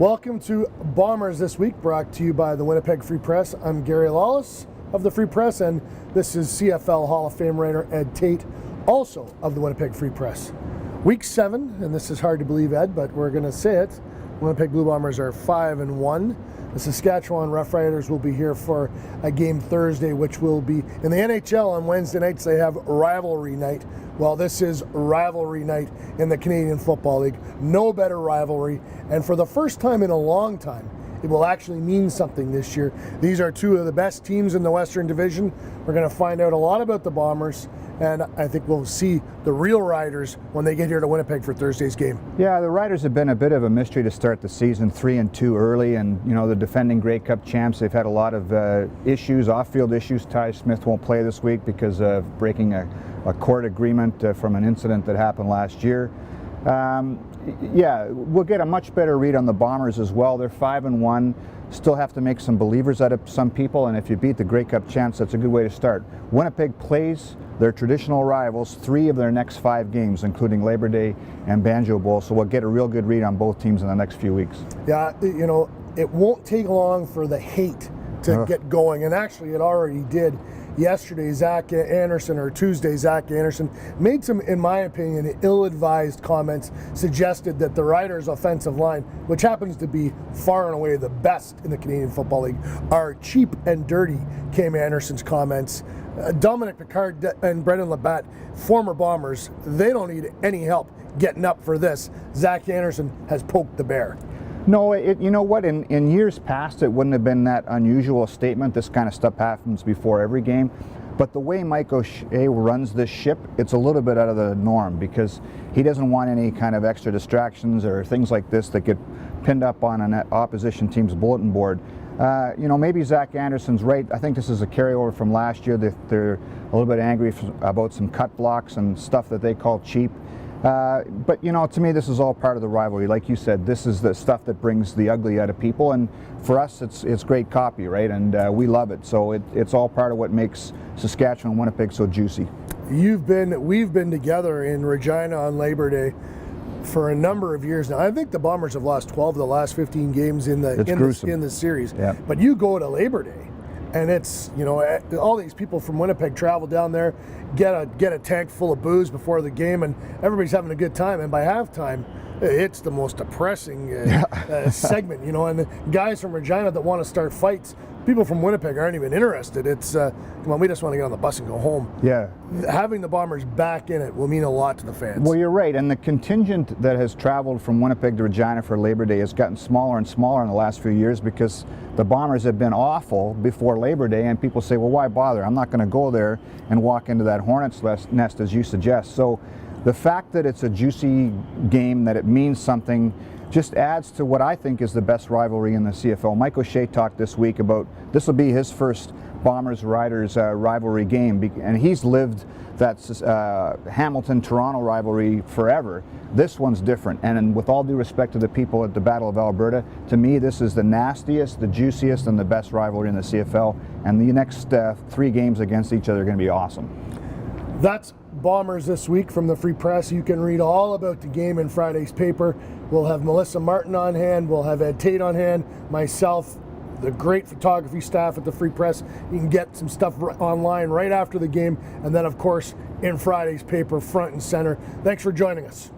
Welcome to Bombers This Week, brought to you by the Winnipeg Free Press. I'm Gary Lawless of the Free Press, and this is CFL Hall of Fame writer Ed Tait, also of the Winnipeg Free Press. Week 7, and this is hard to believe, Ed, but we're going to say it. Winnipeg Blue Bombers are 5-1. The Saskatchewan Roughriders will be here for a game Thursday, which will be in the NHL on Wednesday nights. They have rivalry night. Well, this is rivalry night in the Canadian Football League. No better rivalry, and for the first time in a long time, it will actually mean something this year. These are two of the best teams in the Western Division. We're going to find out a lot about the Bombers, and I think we'll see the real Riders when they get here to Winnipeg for Thursday's game. Yeah, the Riders have been a bit of a mystery to start the season, 3-2 early, and the defending Grey Cup champs, they've had a lot of issues, off-field issues. Ty Smith won't play this week because of breaking a court agreement from an incident that happened last year. Yeah, we'll get a much better read on the Bombers as well. They're 5-1. Still have to make some believers out of some people, and if you beat the Grey Cup champs, that's a good way to start. Winnipeg plays their traditional rivals 3 of their next 5 games, including Labor Day and Banjo Bowl, so we'll get a real good read on both teams in the next few weeks. Yeah, it won't take long for the hate to get going, and actually it already did. Yesterday, Tuesday, Zach Anderson made some, in my opinion, ill-advised comments, suggested that the Riders' offensive line, which happens to be far and away the best in the Canadian Football League, are cheap and dirty, came Anderson's comments. Dominic Picard and Brendan Labatt, former Bombers, they don't need any help getting up for this. Zach Anderson has poked the bear. No, you know what, in years past it wouldn't have been that unusual statement. This kind of stuff happens before every game. But the way Mike O'Shea runs this ship, it's a little bit out of the norm because he doesn't want any kind of extra distractions or things like this that get pinned up on an opposition team's bulletin board. Maybe Zach Anderson's right. I think this is a carryover from last year. They're a little bit angry about some cut blocks and stuff that they call cheap. But to me, this is all part of the rivalry. Like you said, this is the stuff that brings the ugly out of people, and for us, it's great copy, right? And we love it. So it's all part of what makes Saskatchewan and Winnipeg so juicy. We've been together in Regina on Labor Day for a number of years now. I think the Bombers have lost 12 of the last 15 games in the series. Yeah. But you go to Labor Day, and it's, all these people from Winnipeg travel down there, get a tank full of booze before the game, and everybody's having a good time. And by halftime, it's the most depressing segment, and the guys from Regina that want to start fights, people from Winnipeg aren't even interested. It's, come on, we just want to get on the bus and go home. Yeah. Having the Bombers back in it will mean a lot to the fans. Well, you're right, and the contingent that has traveled from Winnipeg to Regina for Labor Day has gotten smaller and smaller in the last few years because the Bombers have been awful before Labor Day, and people say, well, why bother? I'm not going to go there and walk into that hornet's nest as you suggest. So the fact that it's a juicy game, that it means something, just adds to what I think is the best rivalry in the CFL. Mike O'Shea talked this week about this will be his first Bombers-Riders rivalry game, and he's lived that Hamilton-Toronto rivalry forever. This one's different, and with all due respect to the people at the Battle of Alberta, to me this is the nastiest, the juiciest, and the best rivalry in the CFL, and the next 3 games against each other are going to be awesome. That's Bombers This Week from the Free Press. You can read all about the game in Friday's paper. We'll have Melissa Martin on hand, we'll have Ed Tait on hand, myself, the great photography staff at the Free Press. You can get some stuff online right after the game, and then of course in Friday's paper, front and center. Thanks for joining us.